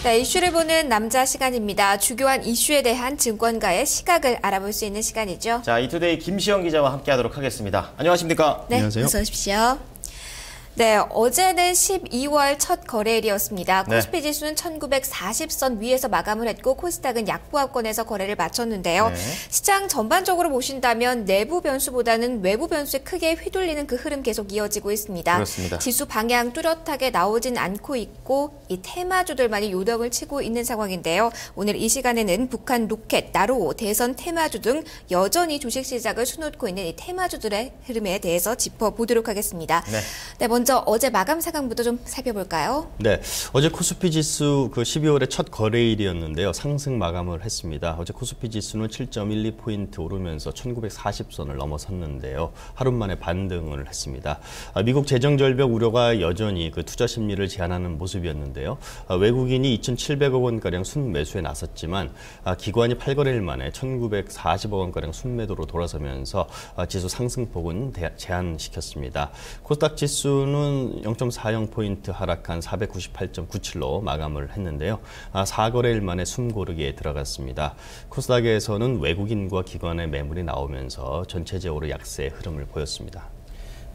네, 이슈를 보는 남자 시간입니다. 주요한 이슈에 대한 증권가의 시각을 알아볼 수 있는 시간이죠. 자, 이투데이 김시영 기자와 함께하도록 하겠습니다. 안녕하십니까? 네, 안녕하세요. 어서 오십시오. 네, 어제는 12월 첫 거래일이었습니다. 코스피 지수는 1940선 위에서 마감을 했고 코스닥은 약보합권에서 거래를 마쳤는데요. 네. 시장 전반적으로 보신다면 내부 변수보다는 외부 변수에 크게 휘둘리는 그 흐름 계속 이어지고 있습니다. 그렇습니다. 지수 방향 뚜렷하게 나오진 않고 있고 이 테마주들만이 요동을 치고 있는 상황인데요. 오늘 이 시간에는 북한 로켓, 나로호, 대선 테마주 등 여전히 주식시장을 수놓고 있는 이 테마주들의 흐름에 대해서 짚어보도록 하겠습니다. 네, 먼저 어제 마감 상황부터 좀 살펴볼까요? 네, 어제 코스피 지수 12월의 첫 거래일이었는데요. 상승 마감을 했습니다. 어제 코스피 지수는 7.12포인트 오르면서 1940선을 넘어섰는데요. 하루 만에 반등을 했습니다. 미국 재정 절벽 우려가 여전히 투자 심리를 제한하는 모습이었는데요. 외국인이 2,700억 원가량 순매수에 나섰지만 기관이 8거래일 만에 1,940억 원가량 순매도로 돌아서면서 지수 상승폭은 제한시켰습니다. 코스닥 지수는 0.40포인트 하락한 498.97로 마감을 했는데요. 4거래일 만에 숨고르기에 들어갔습니다. 코스닥에서는 외국인과 기관의 매물이 나오면서 전체적으로 약세의 흐름을 보였습니다.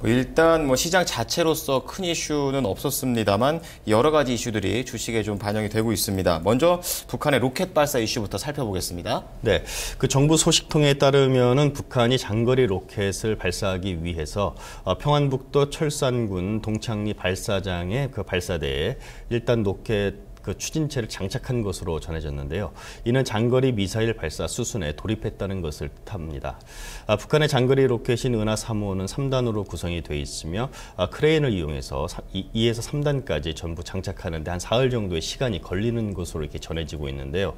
일단 시장 자체로서 큰 이슈는 없었습니다만 여러 가지 이슈들이 주식에 좀 반영이 되고 있습니다. 먼저 북한의 로켓 발사 이슈부터 살펴보겠습니다. 네, 정부 소식통에 따르면은 북한이 장거리 로켓을 발사하기 위해서 평안북도 철산군 동창리 발사장의 발사대에 일단 로켓 추진체를 장착한 것으로 전해졌는데요. 이는 장거리 미사일 발사 수순에 돌입했다는 것을 뜻합니다. 북한의 장거리 로켓인 은하 3호는 3단으로 구성이 되어 있으며 크레인을 이용해서 2에서 3단까지 전부 장착하는데 한 사흘 정도의 시간이 걸리는 것으로 이렇게 전해지고 있는데요.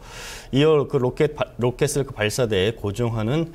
이어 로켓을 발사대에 고정하는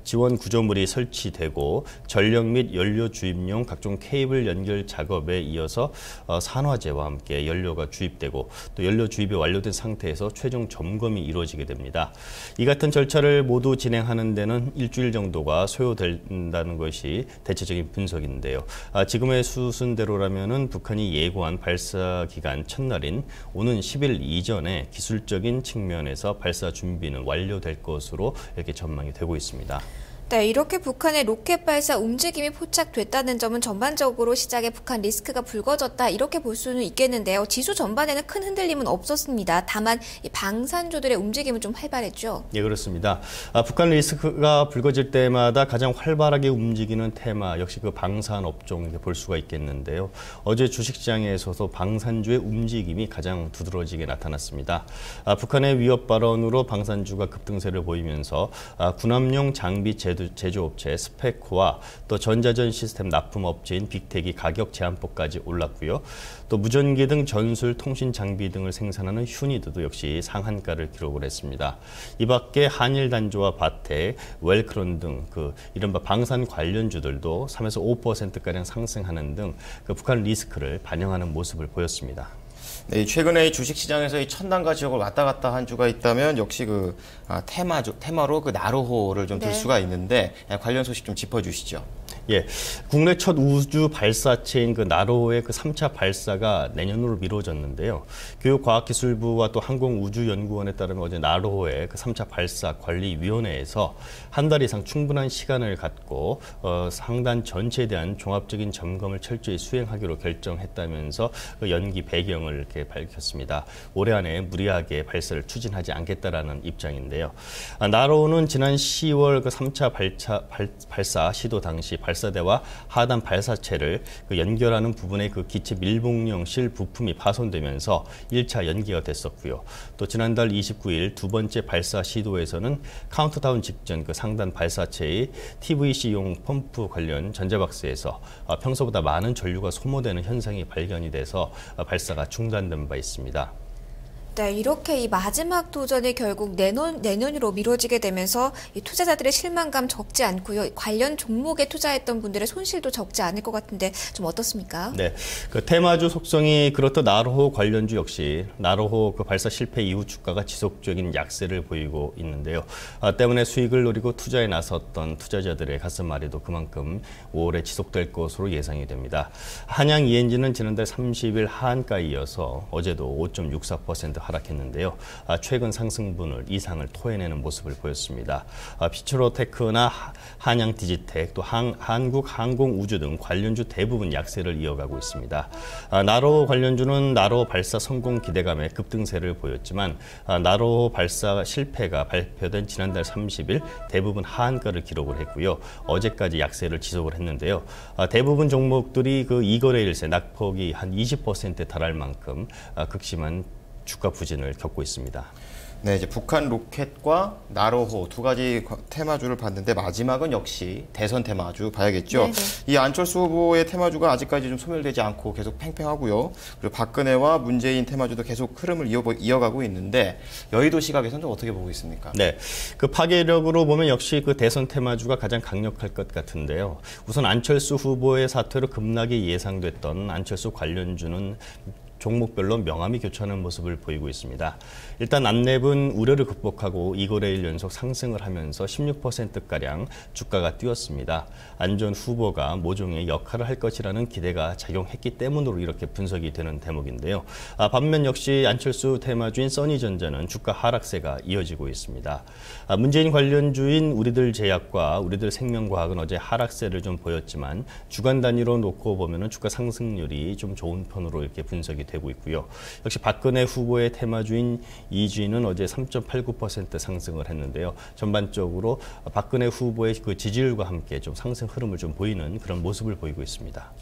지원 구조물이 설치되고 전력 및 연료 주입용 각종 케이블 연결 작업에 이어서 산화제와 함께 연료가 주입되고 또 연료 주입이 완료된 상태에서 최종 점검이 이루어지게 됩니다. 이 같은 절차를 모두 진행하는 데는 일주일 정도가 소요된다는 것이 대체적인 분석인데요. 지금의 수순대로라면은 북한이 예고한 발사 기간 첫날인 오는 10일 이전에 기술적인 측면에서 발사 준비는 완료될 것으로 이렇게 전망이 되고 있습니다. 네, 이렇게 북한의 로켓 발사 움직임이 포착됐다는 점은 전반적으로 시장에 북한 리스크가 불거졌다 이렇게 볼 수는 있겠는데요. 지수 전반에는 큰 흔들림은 없었습니다. 다만 이 방산주들의 움직임은 좀 활발했죠. 예, 그렇습니다. 북한 리스크가 불거질 때마다 가장 활발하게 움직이는 테마 역시 방산 업종 볼 수가 있겠는데요. 어제 주식시장에서도 방산주의 움직임이 가장 두드러지게 나타났습니다. 북한의 위협 발언으로 방산주가 급등세를 보이면서 군함용 장비 제조업체 스페코와 또 전자전 시스템 납품업체인 빅텍이 가격 제한폭까지 올랐고요. 또 무전기 등 전술 통신 장비 등을 생산하는 휴니드도 역시 상한가를 기록을 했습니다. 이 밖에 한일단조와 바텍, 웰크론 등 이른바 방산 관련주들도 3에서 5%가량 상승하는 등 북한 리스크를 반영하는 모습을 보였습니다. 네, 최근에 주식시장에서 이 천단가 지역을 왔다 갔다 한 주가 있다면 역시 테마로 나로호를 좀 들 수가 있는데 관련 소식 좀 짚어주시죠. 예, 국내 첫 우주 발사체인 나로호의 3차 발사가 내년으로 미뤄졌는데요. 교육과학기술부와 또 항공우주연구원에 따르면 어제 나로호의 3차 발사 관리위원회에서 한 달 이상 충분한 시간을 갖고 상단 전체에 대한 종합적인 점검을 철저히 수행하기로 결정했다면서 연기 배경을 이렇게 밝혔습니다. 올해 안에 무리하게 발사를 추진하지 않겠다라는 입장인데요. 나로호는 지난 10월 3차 발사 시도 당시 발사대와 하단 발사체를 연결하는 부분의 기체 밀봉용 실 부품이 파손되면서 1차 연기가 됐었고요. 또 지난달 29일 두 번째 발사 시도에서는 카운트다운 직전 상단 발사체의 TVC용 펌프 관련 전자박스에서 평소보다 많은 전류가 소모되는 현상이 발견이 돼서 발사가 중단된 바 있습니다. 네, 이렇게 이 마지막 도전이 결국 내년으로 미뤄지게 되면서 이 투자자들의 실망감 적지 않고요. 관련 종목에 투자했던 분들의 손실도 적지 않을 것 같은데 좀 어떻습니까? 네, 테마주 속성이 그렇듯 나로호 관련주 역시 나로호 발사 실패 이후 주가가 지속적인 약세를 보이고 있는데요. 때문에 수익을 노리고 투자에 나섰던 투자자들의 가슴앓이도 그만큼 5월에 지속될 것으로 예상이 됩니다. 한양 ENG는 지난달 30일 하한가에 이어서 어제도 5.64% 하락했는데요. 최근 상승분을 이상을 토해내는 모습을 보였습니다. 피츠로테크나 한양디지텍, 또 한국항공우주 등 관련주 대부분 약세를 이어가고 있습니다. 나로 관련주는 나로 발사 성공 기대감에 급등세를 보였지만 나로 발사 실패가 발표된 지난달 30일 대부분 하한가를 기록을 했고요. 어제까지 약세를 지속을 했는데요. 대부분 종목들이 그 2거래일세 낙폭이 한 20%에 달할 만큼 극심한 주가 부진을 겪고 있습니다. 네, 이제 북한 로켓과 나로호 두 가지 테마주를 봤는데 마지막은 역시 대선 테마주 봐야겠죠. 네네. 이 안철수 후보의 테마주가 아직까지 좀 소멸되지 않고 계속 팽팽하고요. 그리고 박근혜와 문재인 테마주도 계속 흐름을 이어가고 있는데 여의도 시각에서는 좀 어떻게 보고 있습니까? 네, 그 파괴력으로 보면 역시 그 대선 테마주가 가장 강력할 것 같은데요. 우선 안철수 후보의 사퇴로 급락이 예상됐던 안철수 관련주는 종목별로 명암이 교차하는 모습을 보이고 있습니다. 일단 안랩은 우려를 극복하고 2거래일 연속 상승을 하면서 16%가량 주가가 뛰었습니다. 안 전 후보가 모종의 역할을 할 것이라는 기대가 작용했기 때문으로 이렇게 분석이 되는 대목인데요. 반면 역시 안철수 테마주인 써니전자는 주가 하락세가 이어지고 있습니다. 문재인 관련주인 우리들 제약과 우리들 생명과학은 어제 하락세를 좀 보였지만 주간 단위로 놓고 보면은 주가 상승률이 좀 좋은 편으로 이렇게 분석이 되고 있고요. 역시 박근혜 후보의 테마주인 이주인은 어제 3.89% 상승을 했는데요. 전반적으로 박근혜 후보의 그 지지율과 함께 좀 상승 흐름을 좀 보이는 그런 모습을 보이고 있습니다.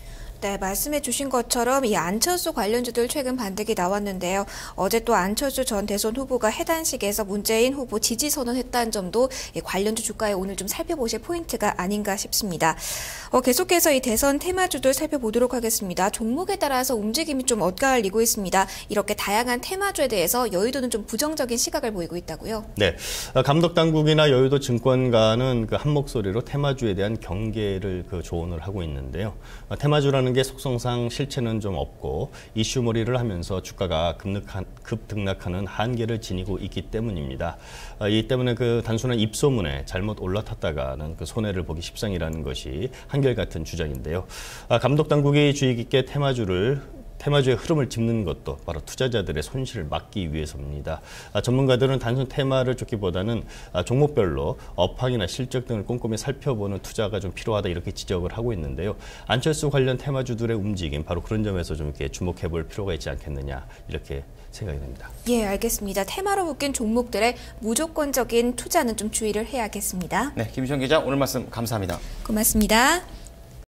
네, 말씀해 주신 것처럼 이 안철수 관련주들 최근 반등이 나왔는데요. 어제 또 안철수 전 대선 후보가 해단식에서 문재인 후보 지지 선언했다는 점도 이 관련주 주가에 오늘 좀 살펴보실 포인트가 아닌가 싶습니다. 계속해서 이 대선 테마주들 살펴보도록 하겠습니다. 종목에 따라서 움직임이 좀 엇갈리고 있습니다. 이렇게 다양한 테마주에 대해서 여의도는 좀 부정적인 시각을 보이고 있다고요? 네, 감독당국이나 여의도 증권가는 그 한 목소리로 테마주에 대한 경계를 그 조언을 하고 있는데요. 테마주라는 게 속성상 실체는 좀 없고 이슈몰이를 하면서 주가가 급등락하는 한계를 지니고 있기 때문입니다. 이 때문에 그 단순한 입소문에 잘못 올라탔다가는 그 손해를 보기 십상이라는 것이 한결같은 주장인데요. 감독당국이 주의 깊게 테마주의 흐름을 짚는 것도 바로 투자자들의 손실을 막기 위해서입니다. 전문가들은 단순 테마를 쫓기보다는 종목별로 업황이나 실적 등을 꼼꼼히 살펴보는 투자가 좀 필요하다 이렇게 지적을 하고 있는데요. 안철수 관련 테마주들의 움직임 바로 그런 점에서 좀 이렇게 주목해 볼 필요가 있지 않겠느냐 이렇게 생각이 됩니다. 예, 알겠습니다. 테마로 묶인 종목들의 무조건적인 투자는 좀 주의를 해야겠습니다. 네, 김시영 기자 오늘 말씀 감사합니다. 고맙습니다.